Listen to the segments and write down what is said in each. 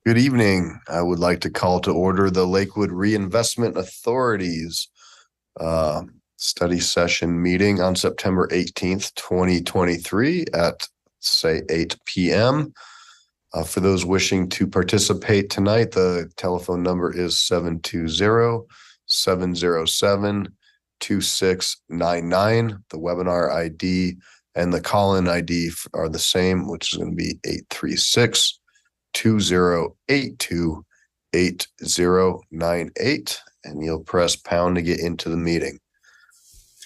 Good evening. I would like to call to order the Lakewood Reinvestment Authority's study session meeting on September 18th, 2023 at, say, 8 p.m. For those wishing to participate tonight, the telephone number is 720-707-2699. The webinar ID and the call-in ID are the same, which is going to be 836-2082-8098, and you'll press pound to get into the meeting.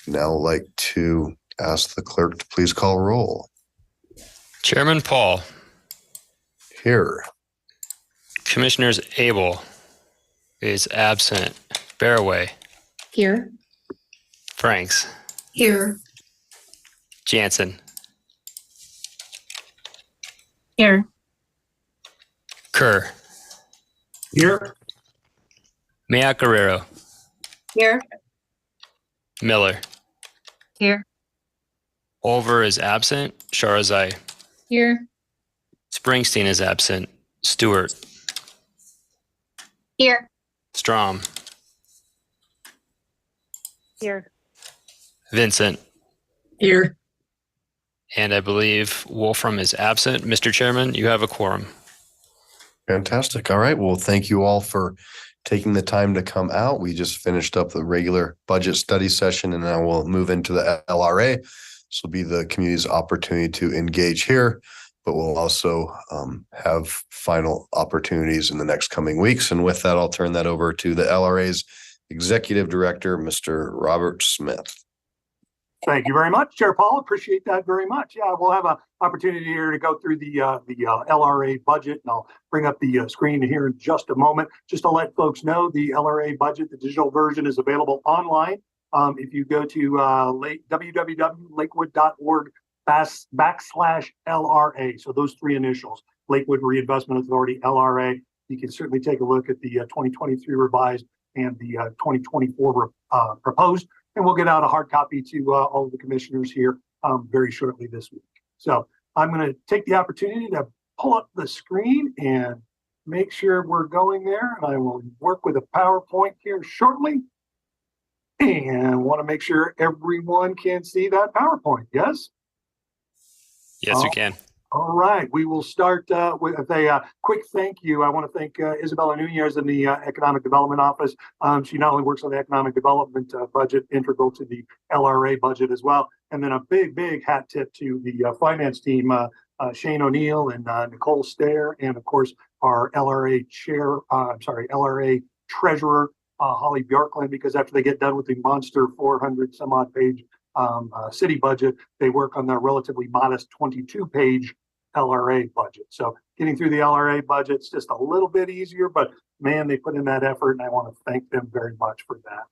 Now I'd like to ask the clerk to please call roll. Chairman Paul. Here. Commissioners Abel is absent. Barraway. Here. Franks. Here. Jansen. Here. Kerr. Here. Mayak Guerrero. Here. Miller. Here. Olver is absent. Sharazai. Here. Springsteen is absent. Stewart. Here. Strom. Here. Vincent. Here. And I believe Wolfram is absent. Mr. Chairman, you have a quorum. Fantastic. All right. Well, thank you all for taking the time to come out. We just finished up the regular budget study session, and now we'll move into the LRA. This will be the community's opportunity to engage here, but we'll also have final opportunities in the next coming weeks. And with that, I'll turn that over to the LRA's Executive Director, Mr. Robert Smith. Thank you very much, Chair Paul. Appreciate that very much. Yeah, we'll have an opportunity here to go through the LRA budget, and I'll bring up the screen here in just a moment. Just to let folks know, the LRA budget, the digital version, is available online. If you go to www.lakewood.org/LRA, so those three initials, Lakewood Reinvestment Authority, LRA, you can certainly take a look at the 2023 revised and the 2024 proposed. And we'll get out a hard copy to all of the commissioners here very shortly this week. So I'm going to take the opportunity to pull up the screen and make sure we're going there. And I will work with a PowerPoint here shortly. And want to make sure everyone can see that PowerPoint. Yes? Yes, we can. All right, we will start with a quick thank you. I want to thank Isabella Nunez in the Economic Development Office. She not only works on the economic development budget, integral to the LRA budget as well. And then a big hat tip to the finance team, Shane O'Neill and Nicole Stair, and of course our LRA LRA treasurer, Holly Bjorklund, because after they get done with the monster 400 some odd page city budget, they work on their relatively modest 22-page LRA budget. So getting through the LRA budget's just a little bit easier, but man, they put in that effort, and I want to thank them very much for that.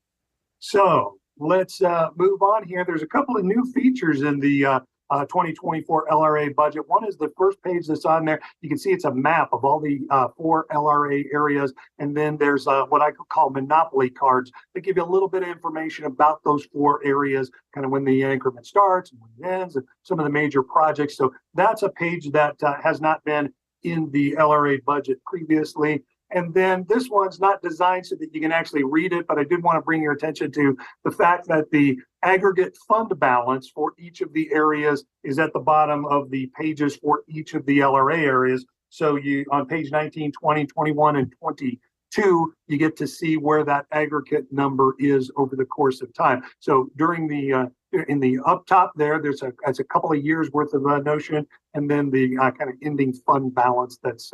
So let's move on here. There's a couple of new features in the 2024 LRA budget. One is the first page that's on there. You can see it's a map of all the 4 LRA areas. And then there's what I could call monopoly cards that give you a little bit of information about those 4 areas, kind of when the increment starts and when it ends, and some of the major projects. So that's a page that has not been in the LRA budget previously. And then this one's not designed so that you can actually read it, but I did want to bring your attention to the fact that the aggregate fund balance for each of the areas is at the bottom of the pages for each of the LRA areas. So you, on page 19, 20, 21, and 22, you get to see where that aggregate number is over the course of time. So during the in the up top there's a couple of years worth of notion, and then the kind of ending fund balance that's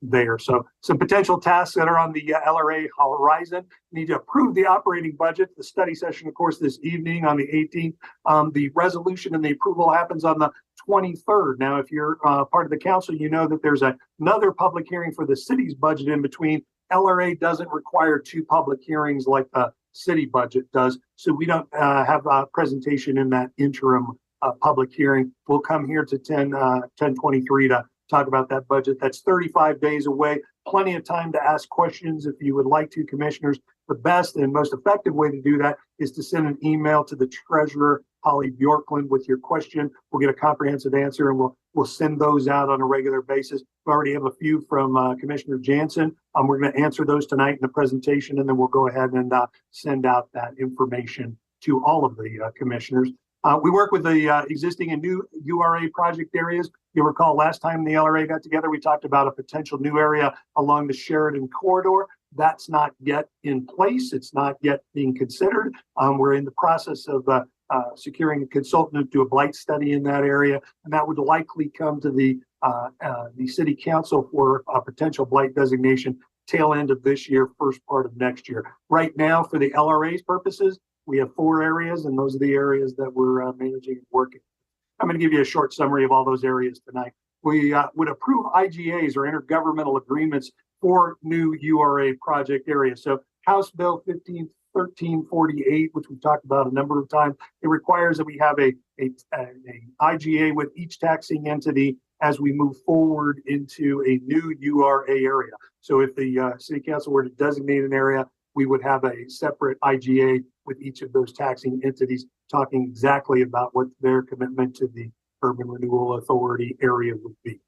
there. So some potential tasks that are on the LRA horizon: need to approve the operating budget. The study session, of course, this evening on the 18th. The resolution and the approval happens on the 23rd. Now, if you're part of the council, you know that there's another public hearing for the city's budget in between. LRA doesn't require 2 public hearings like the city budget does, so we don't have a presentation in that interim public hearing. We'll come here to 10:23 to talk about that budget. That's 35 days away. Plenty of time to ask questions if you would like to, commissioners. The best and most effective way to do that is to send an email to the treasurer, Holly Bjorklund with your question. We'll get a comprehensive answer, and we'll send those out on a regular basis. We already have a few from Commissioner Jansen. We're going to answer those tonight in the presentation, and then we'll go ahead and send out that information to all of the commissioners. We work with the existing and new URA project areas. You'll recall last time the LRA got together, we talked about a potential new area along the Sheridan corridor. That's not yet in place. It's not yet being considered. We're in the process of securing a consultant to do a blight study in that area, and that would likely come to the city council for a potential blight designation tail end of this year, first part of next year. Right now, for the LRA's purposes, we have 4 areas, and those are the areas that we're managing and working. I'm going to give you a short summary of all those areas tonight. We would approve IGAs or intergovernmental agreements for new URA project areas. So House Bill 1348, which we've talked about a number of times, it requires that we have a IGA with each taxing entity as we move forward into a new URA area. So if the city council were to designate an area, we would have a separate IGA with each of those taxing entities talking exactly about what their commitment to the Urban Renewal Authority area would be.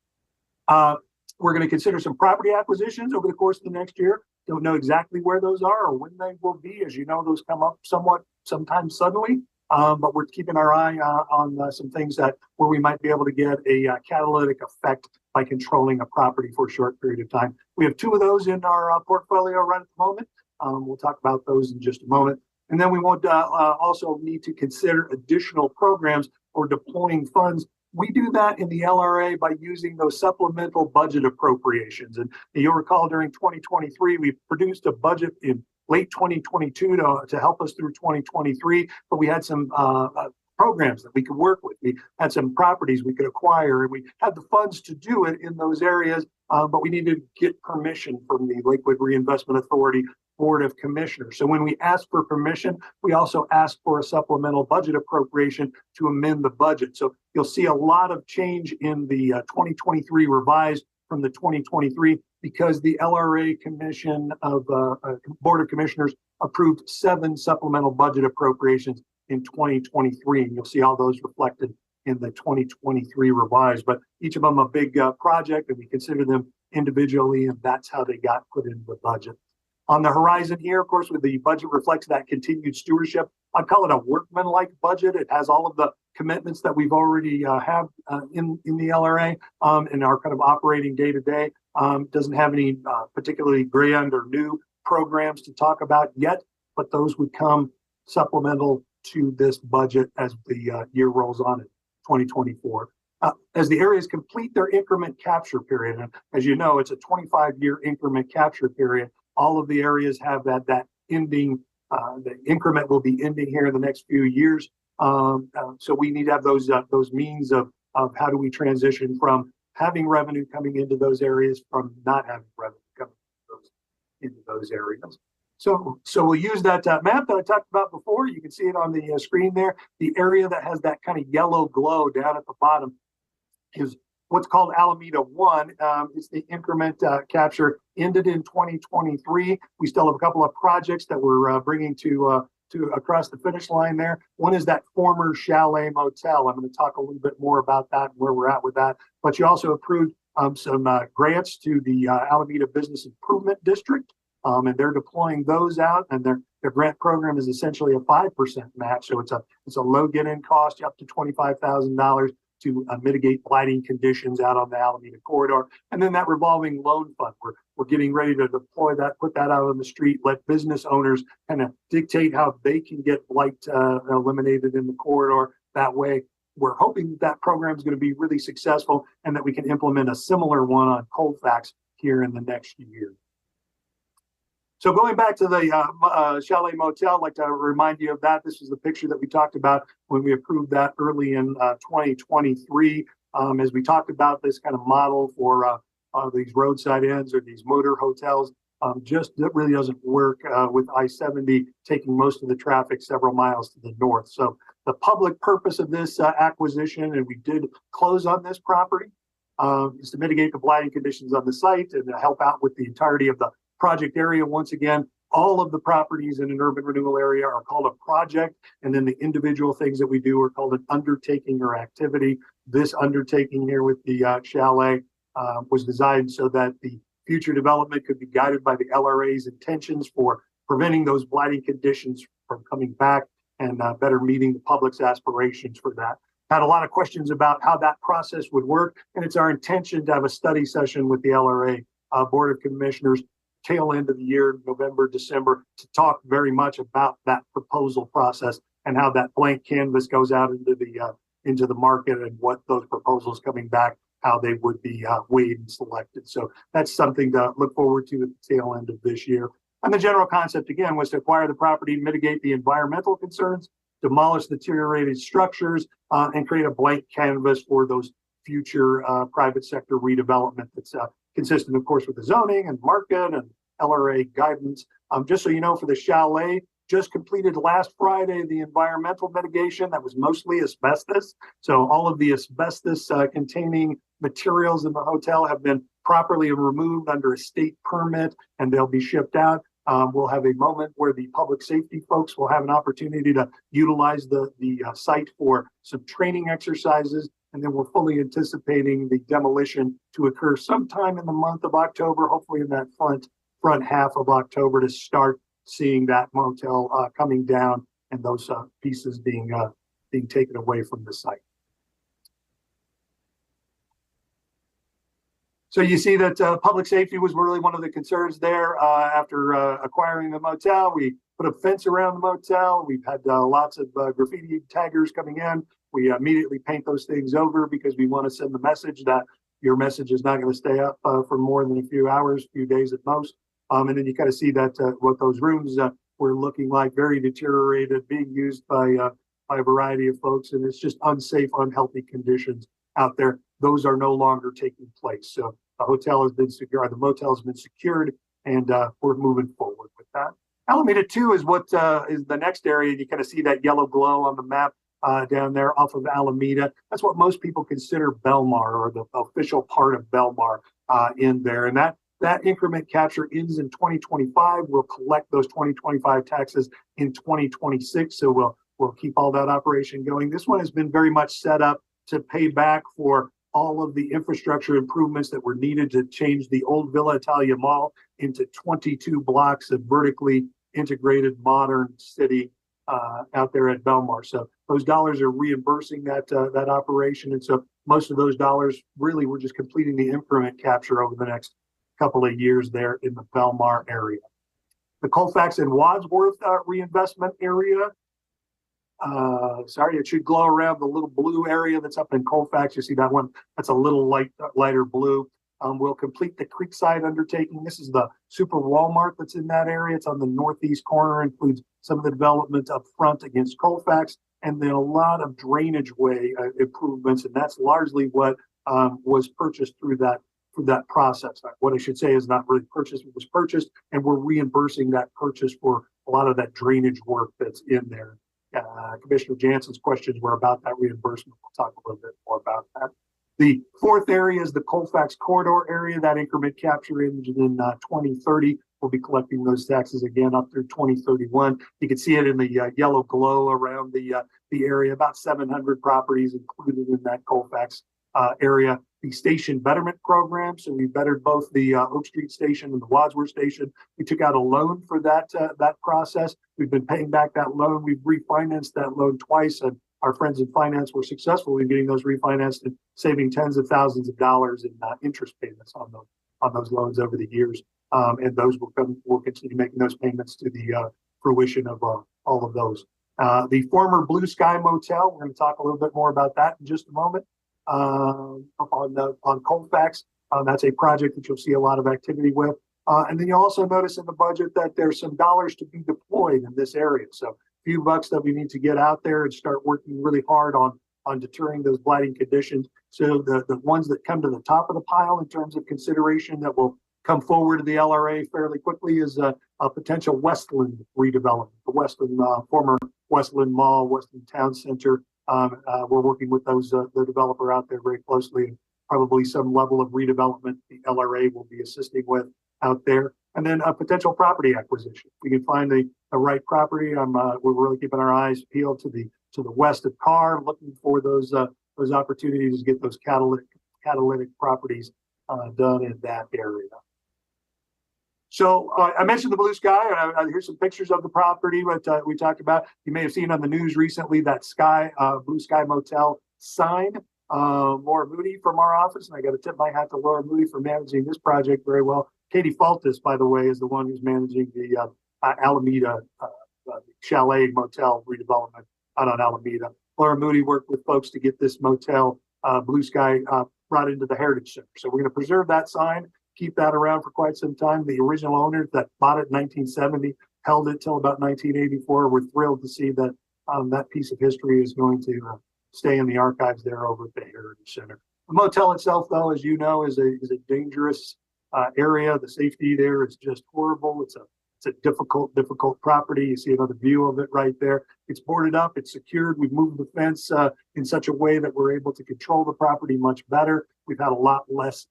We're going to consider some property acquisitions over the course of the next year. Don't know exactly where those are or when they will be. As you know, those come up sometimes suddenly. But we're keeping our eye on some things where we might be able to get a catalytic effect by controlling a property for a short period of time. We have 2 of those in our portfolio right at the moment. We'll talk about those in just a moment. And then we would also need to consider additional programs for deploying funds. We do that in the LRA by using those supplemental budget appropriations. And you'll recall during 2023, we produced a budget in late 2022 to help us through 2023, but we had some programs that we could work with. We had some properties we could acquire, and we had the funds to do it in those areas, but we needed to get permission from the Lakewood Reinvestment Authority Board of Commissioners. So when we ask for permission, we also ask for a supplemental budget appropriation to amend the budget. So you'll see a lot of change in the 2023 revised from the 2023 because the LRA Commission of Board of Commissioners approved 7 supplemental budget appropriations in 2023. And you'll see all those reflected in the 2023 revised, but each of them a big project, and we consider them individually, and that's how they got put into the budget. On the horizon here, of course, with the budget reflects that continued stewardship. I call it a workman-like budget. It has all of the commitments that we've already have in the LRA and are kind of operating day to day. Doesn't have any particularly grand or new programs to talk about yet, but those would come supplemental to this budget as the year rolls on in 2024. As the areas complete their increment capture period, and as you know, it's a 25-year increment capture period. All of the areas have that ending, the increment will be ending here in the next few years. So we need to have those means of how do we transition from having revenue coming into those areas from not having revenue coming into those areas. So we'll use that map that I talked about before. You can see it on the screen there. The area that has that kind of yellow glow down at the bottom is what's called Alameda 1. It's the increment capture ended in 2023. We still have a couple of projects that we're bringing to across the finish line there. One is that former Chalet Motel. I'm going to talk a little bit more about that and where we're at with that. But you also approved some grants to the Alameda Business Improvement District, and they're deploying those out. And their grant program is essentially a 5% match, so it's a low get-in cost up to $25,000 to mitigate blighting conditions out on the Alameda corridor. And then that revolving loan fund, we're getting ready to deploy that, put that out on the street, let business owners kind of dictate how they can get blight eliminated in the corridor. That way, we're hoping that program is going to be really successful and that we can implement a similar one on Colfax here in the next year. So going back to the Chalet Motel, I'd like to remind you of that. This is the picture that we talked about when we approved that early in 2023. As we talked about this kind of model for these roadside inns or these motor hotels, just that really doesn't work with I-70 taking most of the traffic several miles to the north. So the public purpose of this acquisition, and we did close on this property, is to mitigate the blighting conditions on the site and to help out with the entirety of the project area. Once again, All of the properties in an urban renewal area are called a project, and then the individual things that we do are called an undertaking or activity. This undertaking here with the chalet was designed so that the future development could be guided by the LRA's intentions for preventing those blighting conditions from coming back and better meeting the public's aspirations for that. Had a lot of questions about how that process would work, and it's our intention to have a study session with the LRA Board of Commissioners tail end of the year, November, December, to talk very much about that proposal process and how that blank canvas goes out into the market and what those proposals coming back, how they would be weighed and selected. So that's something to look forward to at the tail end of this year. And the general concept, again, was to acquire the property, mitigate the environmental concerns, demolish deteriorated structures, and create a blank canvas for those future private sector redevelopment that's consistent, of course, with the zoning and market and LRA guidance. Just so you know, for the chalet, just completed last Friday the environmental mitigation that was mostly asbestos. So all of the asbestos containing materials in the hotel have been properly removed under a state permit, and they'll be shipped out. We'll have a moment where the public safety folks will have an opportunity to utilize the site for some training exercises. And then we're fully anticipating the demolition to occur sometime in the month of October, hopefully in that front half of October, to start seeing that motel coming down and those pieces being taken away from the site. So you see that public safety was really one of the concerns there. After acquiring the motel, we put a fence around the motel. We've had lots of graffiti taggers coming in. We immediately paint those things over because we want to send the message that your message is not going to stay up for more than a few hours, few days at most. And then you kind of see that what those rooms were looking like, very deteriorated, being used by a variety of folks, and it's just unsafe, unhealthy conditions out there. Those are no longer taking place. So the hotel has been secured, the motel has been secured, and we're moving forward with that. Alameda 2 is what is the next area. You kind of see that yellow glow on the map down there off of Alameda. That's what most people consider Belmar, or the official part of Belmar in there. And that increment capture ends in 2025. We'll collect those 2025 taxes in 2026. So we'll keep all that operation going. This one has been very much set up to pay back for all of the infrastructure improvements that were needed to change the old Villa Italia Mall into 22 blocks of vertically integrated modern city out there at Belmar. So those dollars are reimbursing that operation. And so most of those dollars really we're just completing the increment capture over the next couple of years there in the Belmar area. The Colfax and Wadsworth reinvestment area. Sorry, it should glow around the little blue area that's up in Colfax. You see that one? That's a little lighter blue. We'll complete the Creekside undertaking. This is the super Walmart that's in that area. It's on the northeast corner, includes some of the development up front against Colfax, and then a lot of drainage way improvements. And that's largely what was purchased through that process. What I should say is not really purchased, it was purchased, and we're reimbursing that purchase for a lot of that drainage work that's in there. Commissioner Jansen's questions were about that reimbursement. We'll talk a little bit more about that. The fourth area is the Colfax corridor area. That increment capture ends in 2030. We'll be collecting those taxes again up through 2031. You can see it in the yellow glow around the area. About 700 properties included in that Colfax area. The station betterment program. So we bettered both the Oak Street station and the Wadsworth station. We took out a loan for that process. We've been paying back that loan. We've refinanced that loan twice, and our friends in finance were successful in getting those refinanced and saving tens of thousands of dollars in interest payments on those loans over the years. And those we'll continue making those payments to the fruition of all of those. The former Blue Sky Motel. We're going to talk a little bit more about that in just a moment. On Colfax, that's a project that you'll see a lot of activity with. And then you'll also notice in the budget that there's some dollars to be deployed in this area. So a few bucks that we need to get out there and start working really hard on deterring those blighting conditions. So the ones that come to the top of the pile in terms of consideration that will come forward to the LRA fairly quickly is a potential Westland redevelopment. The Westland, former Westland Mall, Westland Town Center. We're working with the developer out there very closely, and probably some level of redevelopment the LRA will be assisting with out there. And then a potential property acquisition. If we can find the right property, we're really keeping our eyes peeled to the west of Carr, looking for those opportunities to get those catalytic properties done in that area. So I mentioned the blue sky, and here's some pictures of the property that we talked about. You may have seen on the news recently that Blue Sky Motel sign. Laura Moody from our office, and I got to tip my hat to Laura Moody for managing this project very well. Katie Faltis, by the way, is the one who's managing the Alameda Chalet Motel redevelopment out on Alameda. Laura Moody worked with folks to get this motel, Blue Sky, brought into the Heritage Center. So we're going to preserve that sign, keep that around for quite some time. The original owners that bought it in 1970 held it till about 1984. We're thrilled to see that that piece of history is going to stay in the archives there over at the Heritage Center. The motel itself, though, as you know, is a dangerous area. The safety there is just horrible. It's a difficult property. You see another view of it right there. It's boarded up. It's secured. We've moved the fence in such a way that we're able to control the property much better. We've had a lot less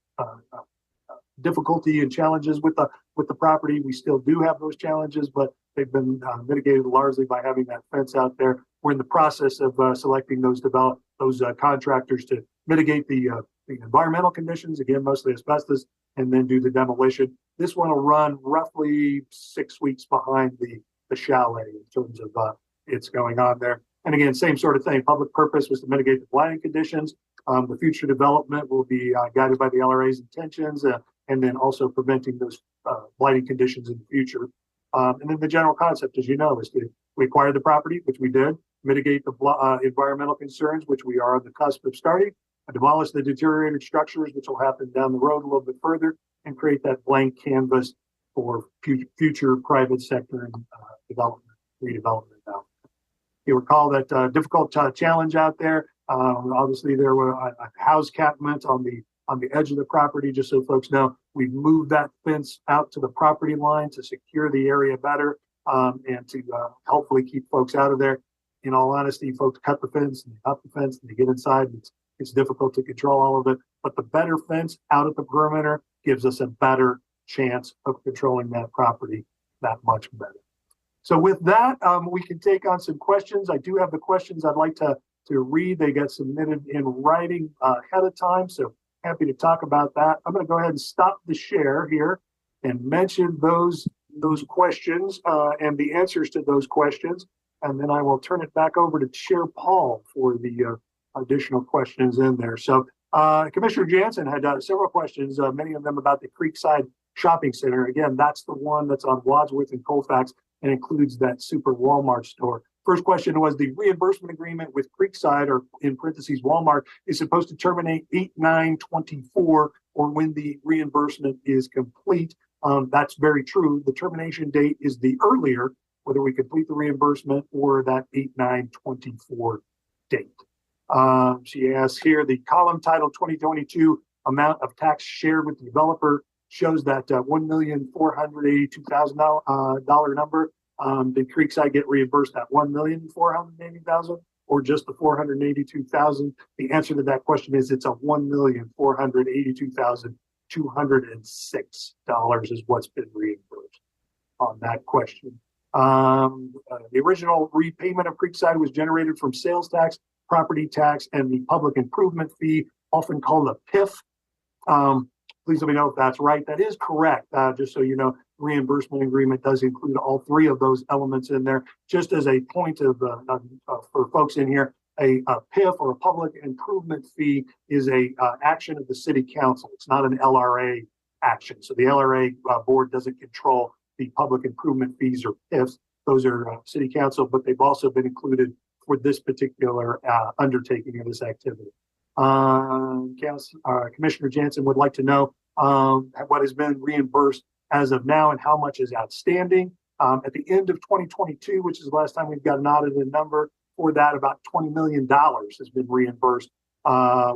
difficulty and challenges with the property. We still do have those challenges, but they've been mitigated largely by having that fence out there. We're in the process of selecting those contractors to mitigate the environmental conditions, again, mostly asbestos, and then do the demolition. This one will run roughly 6 weeks behind the chalet in terms of it's going on there. And again, same sort of thing. Public purpose was to mitigate the blighting conditions. The future development will be guided by the LRA's intentions, and then also preventing those blighting conditions in the future. And then the general concept, as you know, is we acquired the property, which we did, mitigate the environmental concerns, which we are on the cusp of starting, demolish the deteriorated structures, which will happen down the road a little bit further, and create that blank canvas for future private sector and redevelopment. Now, you recall that difficult challenge out there. Obviously, there were a house catment on the edge of the property. Just so folks know, we've moved that fence out to the property line to secure the area better and to hopefully keep folks out of there. In all honesty, folks cut the fence and they cut the fence and they get inside. It's difficult to control all of it, but the better fence out at the perimeter gives us a better chance of controlling that property that much better. So with that, we can take on some questions. I do have the questions I'd like to read. They got submitted in writing ahead of time, so happy to talk about that. I'm going to go ahead and stop the share here and mention those questions and the answers to those questions, and then I will turn it back over to Chair Paul for the additional questions in there. So Commissioner Jansen had several questions, many of them about the Creekside Shopping Center. Again, that's the one that's on Wadsworth and Colfax and includes that super Walmart store. First question was the reimbursement agreement with Creekside, or in parentheses Walmart, is supposed to terminate 8/9/24 or when the reimbursement is complete. That's very true. The termination date is the earlier, whether we complete the reimbursement or that 8/9/24 date. She asks here, the column titled 2022 amount of tax shared with the developer shows that $1,482,000 number. Did Creekside get reimbursed that $1,480,000 or just the $482,000? The answer to that question is it's a $1,482,206 is what's been reimbursed on that question. The original repayment of Creekside was generated from sales tax, property tax, and the public improvement fee, often called a PIF. Please let me know if that's right. That is correct. Just so you know, reimbursement agreement does include all three of those elements in there. Just as a point of for folks in here, a PIF or a public improvement fee is a action of the city council. It's not an LRA action. So the LRA board doesn't control the public improvement fees or PIFs. Those are city council, but they've also been included for this particular undertaking of this activity. Commissioner Jansen would like to know what has been reimbursed as of now and how much is outstanding. At the end of 2022, which is the last time we've got an audited number for that, about $20 million has been reimbursed,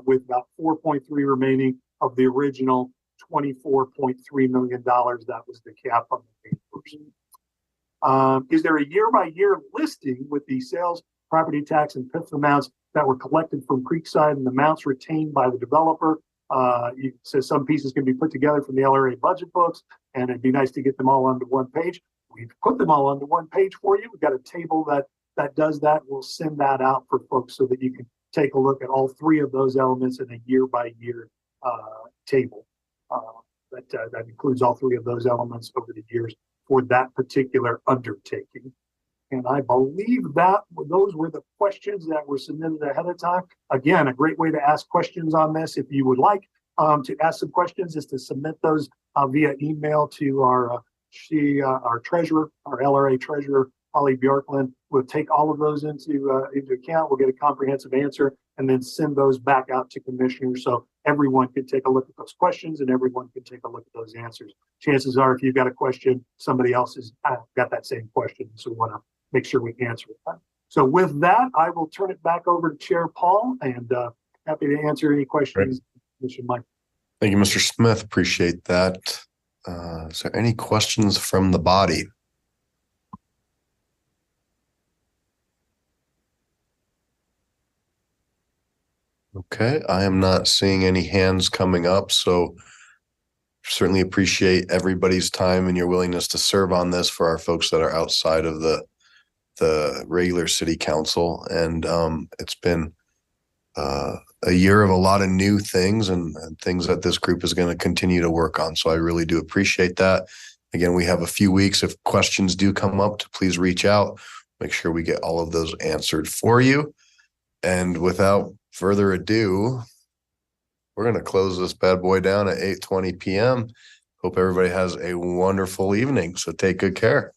with about 4.3 remaining of the original $24.3 million. That was the cap on the reimbursement. Is there a year-by-year listing with the sales, property tax, and PIF amounts that were collected from Creekside and the amounts retained by the developer? So some pieces can be put together from the LRA budget books, and it'd be nice to get them all onto one page. We've put them all onto one page for you. We've got a table that does that. We'll send that out for folks so that you can take a look at all three of those elements in a year-by-year table. That includes all three of those elements over the years for that particular undertaking. And I believe that those were the questions that were submitted ahead of time. Again, a great way to ask questions on this, if you would like to ask some questions, is to submit those via email to our treasurer, our LRA treasurer, Holly Bjorklund. We'll take all of those into account. We'll get a comprehensive answer and then send those back out to commissioners so everyone can take a look at those questions and everyone can take a look at those answers. Chances are, if you've got a question, somebody else has got that same question, so we want to make sure we answer it. So with that, I will turn it back over to Chair Paul, and happy to answer any questions. Mike. Thank you, Mr. Smith. Appreciate that. Is there any questions from the body? Okay, I am not seeing any hands coming up, so certainly appreciate everybody's time and your willingness to serve on this for our folks that are outside of the regular city council. And it's been a year of a lot of new things and things that this group is going to continue to work on. So I really do appreciate that. Again, we have a few weeks. If questions do come up, to please reach out. Make sure we get all of those answered for you. And without further ado, we're going to close this bad boy down at 8:20 p.m. Hope everybody has a wonderful evening. So take good care.